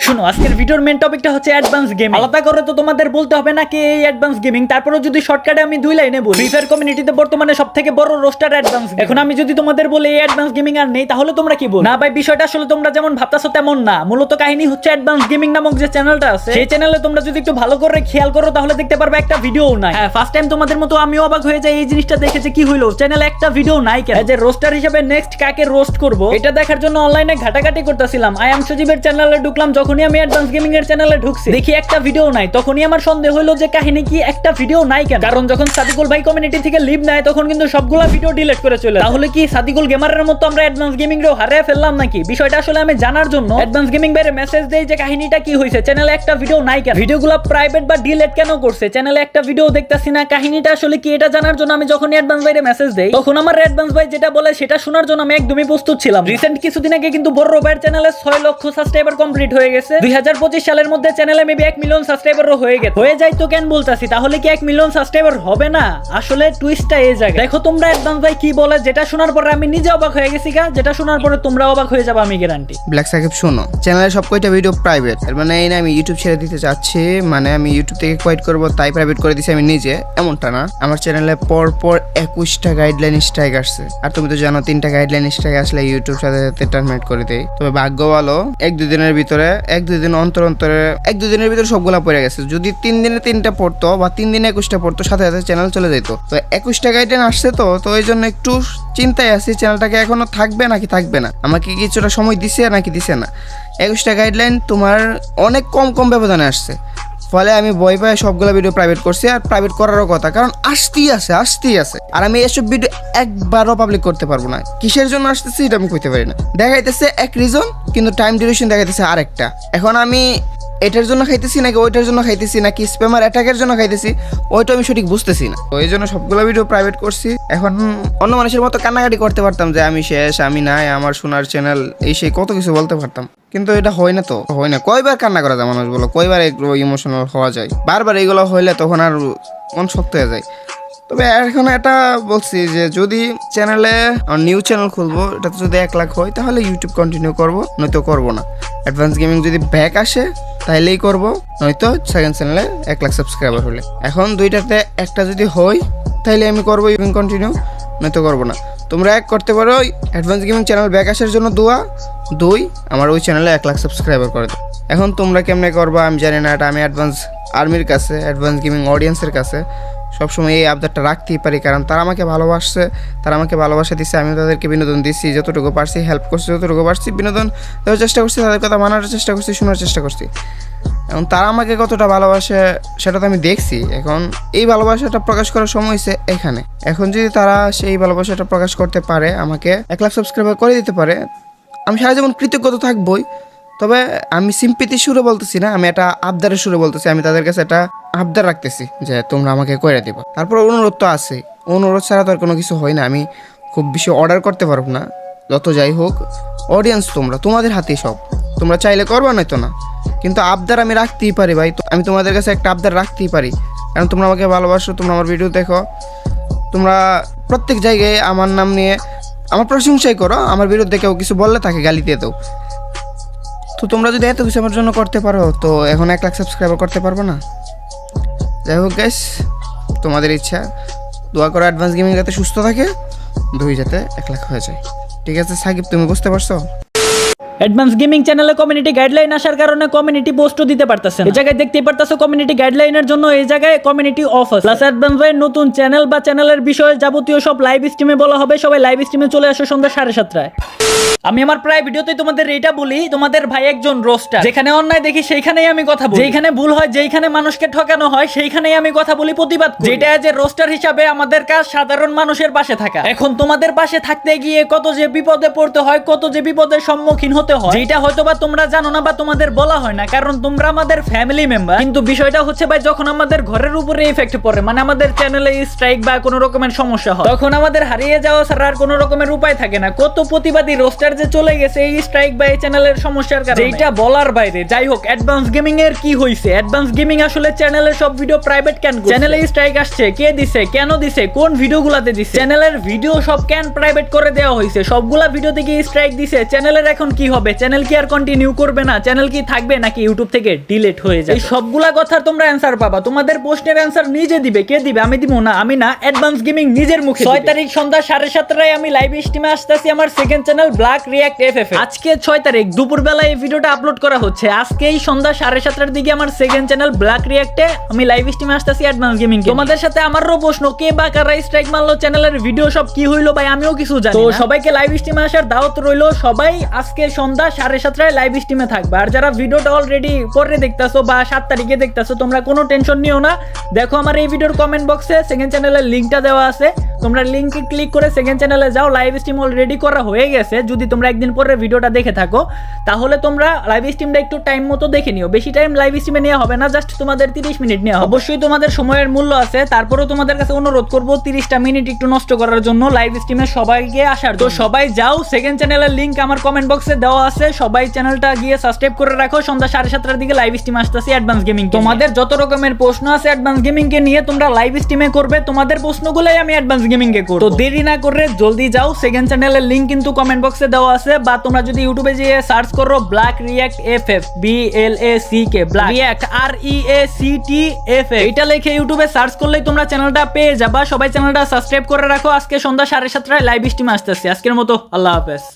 শুনো, আজকের ভিডিওর মেন টপিকটা হচ্ছে অ্যাডভান্স গেমিং। আলাদা করে তো তোমাদের বলতে হবে না কি এই অ্যাডভান্স গেমিং, তারপরে যদি শর্টকাটে আমি দুই লাইনে বলি, ফ্রি ফায়ার কমিউনিটিতে বর্তমানে সবথেকে বড় রোস্টার অ্যাডভান্স। এখন আমি যদি তোমাদের বলি এই অ্যাডভান্স গেমিং আর নেই, তাহলে তোমরা কি বলবে? না ভাই, বিষয়টা আসলে তোমরা যেমন ভাবতাছো তেমন না। মূলত কাহিনী হচ্ছে অ্যাডভান্স গেমিং নামক যে চ্যানেলটা আছে, সেই চ্যানেলে তোমরা যদি একটু ভালো করে খেয়াল করো তাহলে দেখতে পারবে একটা ভিডিও নাই। হ্যাঁ, ফার্স্ট টাইম তোমাদের মতো আমিও অবাক হয়ে যাই এই জিনিসটা দেখেছে কি হইলো, চ্যানেলে একটা ভিডিও নাই কেন? যে রোস্টার হিসেবে নেক্সট কাকে রোস্ট করব এটা দেখার জন্য অনলাইনে ঘাটাঘাটি করতেছিলাম। আই এম সজীবের চ্যানেলে ঢুকলাম, যখনই আমি অ্যাডভান্স গেমিং এর চ্যানেলে ঢুকছি দেখি একটা ভিডিও নাই। তখনই আমার সন্দেহ হলো যে কাহিনী কি, একটা ভিডিও নাই কেন? কারণ যখন সাদিকুল ভাই কমিউনিটি থেকে লিভ নেয় তখন কিন্তু সবগুলা ভিডিও ডিলিট করে চলে। তাহলে কি সাদিকুল গেমারের মতো আমরা অ্যাডভান্স গেমিং রেও হারিয়ে ফেললাম নাকি? বিষয়টা আসলে আমি জানার জন্য অ্যাডভান্স গেমিং বাইরে মেসেজ দেই যে কাহিনীটা কি হইছে, চ্যানেলে একটা ভিডিও নাই কেন, ভিডিওগুলো প্রাইভেট বা ডিলিট কেন করছে, চ্যানেলে একটা ভিডিও দেখতাছি না, কাহিনীটা আসলে কি এটা জানার জন্য আমি যখন অ্যাডভান্স বাইরে মেসেজ দেই তখন আমার অ্যাডভান্স ভাই যেটা বলে সেটা শোনার জন্য আমি একদমই প্রস্তুত ছিলাম। রিসেন্ট কিছুদিন আগে কিন্তু বড় ভাইয়ের চ্যানেলে 6 লক্ষ সাবস্ক্রাইবার কমপ্লিট হয়ে গেছে। 2025 সালের মধ্যে চ্যানেলে মেবি 1 মিলিয়ন সাবস্ক্রাইবারও হয়ে গেছে। হয়ে যায় তো কেন বলতাছি, তাহলে কি 1 মিলিয়ন সাবস্ক্রাইবার হবে না? আসলে টুইস্টটা এই জায়গায়। দেখো তোমরা অ্যাডভান্স ভাই কি বলে, যেটা শোনার পরে আমি নিজে অবাক হয়ে গেছি, যেটা শোনার পরে তোমরা অবাক হয়ে যাবে আমি গ্যারান্টি। ব্ল্যাক সাকিব শোনো, চ্যানেলে সব কয়টা ভিডিও প্রাইভেট, এর মানে এই না আমি ইউটিউব ছেড়ে দিতে চাচ্ছি, মানে আমি ইউটিউব থেকে কোয়াইট করব তাই প্রাইভেট করে দিছি আমি নিজে, এমনটা না। আমার চ্যানেলে পর 21টা গাইডলাইন স্ট্রাইক আসছে, আর তুমি তো জানো 3টা গাইডলাইন স্ট্রাইক আসলে ইউটিউব সাথে সাথে টার্মিনেট করে দেয়। তবে ভাগ্য ভালো 1-2 দিনের ভিতরে, 1-2 দিন অন্তরে 1-2 দিনের ভিতরে সবগুলা পড়ে গেছে। যদি 3 দিনে 3টা পড়তো বা 3 দিনে 21টা পড়তো, সাথে সাথে চ্যানেল চলে যেত। তো 21টা গাইডলাইন আসছে, তো এই জন্য একটু চিন্তায় আছি চ্যানেলটাকে এখনো থাকবে নাকি থাকবে না, আমাকে কিছুটা সময় দিছে নাকি দিছে না। 21টা গাইডলাইন তোমার অনেক কম ব্যবধানে আসছে, ফলে আমি ভয় পাই সবগুলো ভিডিও প্রাইভেট করছি। আর প্রাইভেট করারও কথা, কারণ আসতেই আছে। আর আমি এসব ভিডিও একবারও পাবলিক করতে পারবো না। কিসের জন্য আসতেছি এটা আমি কইতে পারি না। দেখাইতেছে এক রিজন, কিন্তু টাইম ডিউরেশন দেখাইতেছে আরেকটা। এখন আমি এটার জন্য খাইতেছি নাকি ওইটার জন্য খাইতেছি নাকি স্প্যামার অ্যাটাকের জন্য খাইতেছি, ওইটা আমি সঠিক বুঝতেছি না। তো এই জন্য সবগুলো ভিডিও প্রাইভেট করছি। এখন অন্য মানুষের মতো কান্নাকাটি করতে পারতাম যে আমি শেষ, আমি নাই, আমার সোনার চ্যানেল, এই সেই কত কিছু বলতে পারতাম, কিন্তু এটা হয় না। তো হয় না, কয়বার কান্না করা যায় মানুষ বলো, কয়বার এগুলো ইমোশনাল হওয়া যায়, বারবার এইগুলো হইলে তখন আর মন শক্ত হয়ে যায়। তবে এখন এটা বলছি যে যদি চ্যানেলে নিউ চ্যানেল খুলবো, এটাতে যদি 1 লাখ হয় তাহলে ইউটিউব কন্টিনিউ করবো, নয়তো করবো না। অ্যাডভান্স গেমিং যদি ব্যাক আসে তাইলেই করবো, নয়তো সেকেন্ড চ্যানেলে 1 লাখ সাবস্ক্রাইবার হলে। এখন দুইটাতে একটা যদি হয় তাইলে আমি করবো ইউটিউব কন্টিনিউ, নয়তো করবো না। তোমরা এক করতে পারো, অ্যাডভান্স গেমিং চ্যানেল ব্যাক আসার জন্য দোয়া, 2 আমার ওই চ্যানেলে 1 লাখ সাবস্ক্রাইবার করে দাও। এখন তোমরা কেমনে করবা আমি জানি না, এটা আমি অ্যাডভান্স আর্মির কাছে, অ্যাডভান্স গেমিং অডিয়েন্সের কাছে সবসময় এই আবদারটা রাখতেই পারি, কারণ তারা আমাকে ভালোবাসছে, তারা আমাকে ভালোবাসা দিচ্ছে, আমি তাদেরকে বিনোদন দিচ্ছি যতটুকু পারছি, হেল্প করছি যতটুকু পারছি, বিনোদন দেওয়ার চেষ্টা করছি, তাদের কথা মানার চেষ্টা করছি, শোনার চেষ্টা করছি। এখন তারা আমাকে কতটা ভালোবাসে সেটা তো আমি দেখছি। এখন এই ভালোবাসাটা প্রকাশ করার সময় হয়েছে এখানে। এখন যদি তারা সেই ভালোবাসাটা প্রকাশ করতে পারে, আমাকে 1 লাখ সাবস্ক্রাইবার করে দিতে পারে, আমি সারা জীবন কৃতজ্ঞতা থাকবই। তবে আমি সিম্পিতি সুরে বলতেছি না, আমি এটা আবদারের সুরে বলতেছি, আমি তাদের কাছে একটা আবদার রাখতেছি যে তোমরা আমাকে করে দিবা। তারপর অনুরোধ তো আছে, অনুরোধ ছাড়া তো আর কোনো কিছু হয় না। আমি খুব বেশি অর্ডার করতে পারবো না, যত যাই হোক অডিয়েন্স তোমাদের হাতেই সব, তোমরা চাইলে করবা নয়তো না, কিন্তু আবদার আমি রাখতেই পারি ভাই। আমি তোমাদের কাছে একটা আবদার রাখতেই পারি, কারণ তোমরা আমাকে ভালোবাসো, তোমরা আমার ভিডিও দেখো, তোমরা প্রত্যেক জায়গায় আমার নাম নিয়ে আমার প্রশংসাই করো, আমার বিরুদ্ধে কেউ কিছু বললে তাকে গালি দিয়ে দাও। তো তোমরা যদি এত কিছু আমার জন্য করতে পারো, তো এখন 1 লাখ সাবস্ক্রাইবার করতে পারবো না? যাই হোক গাইস, তোমাদের ইচ্ছা, দোয়া করো অ্যাডভান্স গেমিং যাতে সুস্থ থাকে, 2 যাতে 1 লাখ হয়ে যায়। ঠিক আছে সাকিব, তুমি বুঝতে পারছো? অ্যাডভান্স গেমিং চ্যানেলে কমিউনিটি গাইডলাইন আসার কারণে কমিউনিটি পোস্টও দিতে পারতেছে না। এই জায়গায় দেখতেই পারতেছো কমিউনিটি গাইডলাইনের জন্য এই জায়গায় কমিউনিটি অফ আছে। প্লাস অ্যাডভান্স ভাইয়ের নতুন চ্যানেল বা চ্যানেলের বিষয়ে যাবতীয় সব লাইভ স্ট্রিমে বলা হবে, সবাই লাইভ স্ট্রিমে চলে আসো সন্ধ্যা 7:30টায়। আমি আমার প্রায় ভিডিওতে তোমাদের এটা বলি, তোমাদের ভাই একজন রোস্টার, যেখানে অন্যায় দেখি সেইখানেই আমি কথা বলি, যেখানে ভুল হয়, যেখানে মানুষকে ঠকানো হয় সেইখানেই আমি কথা বলি, প্রতিবাদ করি। যেটা যে রোস্টার হিসাবে আমাদের কাজ সাধারণ মানুষের পাশে থাকা। এখন তোমাদের পাশে থাকতে গিয়ে কত যে বিপদে পড়তে হয়, কত যে বিপদের সম্মুখীন হতে হয়, যেটা হয়তো বা তোমরা জানো না বা তোমাদের বলা হয় না, কারণ তোমরা আমাদের ফ্যামিলি মেম্বার। কিন্তু বিষয়টা হচ্ছে ভাই, যখন আমাদের ঘরের উপরে ইফেক্ট পড়ে, মানে আমাদের চ্যানেলে স্ট্রাইক বা কোনো রকমের সমস্যা হয়, তখন আমাদের হারিয়ে যাওয়া ছাড়া আর কোনো রকমের উপায় থাকে না। কত প্রতিবাদী রোস্টার যে চলে গেছে এই স্ট্রাইক বা এই চ্যানেলের সমস্যার কারণে, যেটা বলার বাইরে। যাই হোক, অ্যাডভান্স গেমিং এর কি হইছে? অ্যাডভান্স গেমিং আসলে চ্যানেলের সব ভিডিও প্রাইভেট কেন করছে? চ্যানেলে স্ট্রাইক আসছে, কে দিছে, কেন দিছে, কোন ভিডিওগুলোতে দিছে? চ্যানেলের ভিডিও সব কেন প্রাইভেট করে দেওয়া হইছে? সবগুলা ভিডিওতে কি স্ট্রাইক দিছে? চ্যানেলের এখন কি হবে? চ্যানেল কি আর কন্টিনিউ করবে না? চ্যানেল কি থাকবে নাকি ইউটিউব থেকে ডিলিট হয়ে যাবে? এই সবগুলা কথার তোমরা অ্যানসার পাবা। তোমাদের প্রশ্নের অ্যানসার নিজে দিবে। কে দিবে? আমি দিব না, আমি না, অ্যাডভান্স গেমিং নিজের মুখে। 6 তারিখ সন্ধ্যা 7:30টায় আমি লাইভ স্ট্রিমে আসতেছি আমার second channel black react FF. আজকে 6 তারিখ দুপুরবেলা এই ভিডিওটা আপলোড করা হচ্ছে। আজকেই সন্ধ্যা 7:30টার দিকে আমার সেকেন্ড চ্যানেল ব্ল্যাক রিয়্যাক্টে আমি লাইভ স্ট্রিমে আসতেছি অ্যাডভান্স গেমিং। তোমাদের সাথে আমারও প্রশ্ন, কে বা কারা স্ট্রাইক মারলো, চ্যানেলের ভিডিও সব কি হইলো ভাই, আমিও কিছু জানি না। তো সবাইকে লাইভ স্ট্রিমে আসার দাওয়াত রইলো। সবাই আজকে সন্ধ্যা 7:30টায় লাইভ স্ট্রিমে থাকবে। আর যারা ভিডিওটা অলরেডি পরে দেখতাছো বা 7 তারিখে দেখতাছো, তোমরা কোনো টেনশন নিও না। দেখো আমার এই ভিডিওর কমেন্ট বক্সে সেকেন্ড চ্যানেলের লিংকটা দেওয়া আছে। তোমরা লিংকে ক্লিক করে সেকেন্ড চ্যানেলে যাও। লাইভ স্ট্রিম অলরেডি করা হয়ে গেছে। যদি তোমরা একদিন পরে ভিডিওটা দেখে থাকো তাহলে তোমরা লাইভ স্ট্রিমটা একটু টাইম মতো দেখে নিও। বেশি টাইম লাইভ স্ট্রিমে নেওয়া হবে না, জাস্ট তোমাদের 30 মিনিট নেওয়া। অবশ্যই তোমাদের সময়ের মূল্য আছে, তারপরেও তোমাদের কাছে অনুরোধ করব 30টা মিনিট একটু নষ্ট করার জন্য লাইভ স্ট্রিমে সবাইকে আসার। তো সবাই যাও, সেকেন্ড চ্যানেলের লিংক আমার কমেন্ট বক্সে দেওয়া আছে। সবাই চ্যানেলটা গিয়ে সাবস্ক্রাইব করে রাখো। সন্ধ্যা 7:30টার দিকে লাইভ স্ট্রিম আসতেছি অ্যাডভান্স গেমিং। তোমাদের যত রকমের প্রশ্ন আছে অ্যাডভান্স গেমিং কে নিয়ে তোমরা লাইভ স্ট্রিমে করবে। তোমাদের প্রশ্নগুলোই আমি অ্যাডভান্স গেমিং কে করব। তো দেরি না করে জলদি যাও। সেকেন্ড চ্যানেলের লিংক কিন্তু কমেন্ট বক্সে দেওয়া আছে, বা তোমরা যদি ইউটিউবে গিয়ে সার্চ করো black react FF, BLACK black react REACT এটা লিখে ইউটিউবে সার্চ করলেই তোমরা চ্যানেলটা পেয়ে যাবা। সবাই চ্যানেলটা সাবস্ক্রাইব করে রাখো। আজকে সন্ধ্যা 7:30টায় লাইভ স্ট্রিম আসতেছে। আজকের মতো আল্লাহ হাফেজ।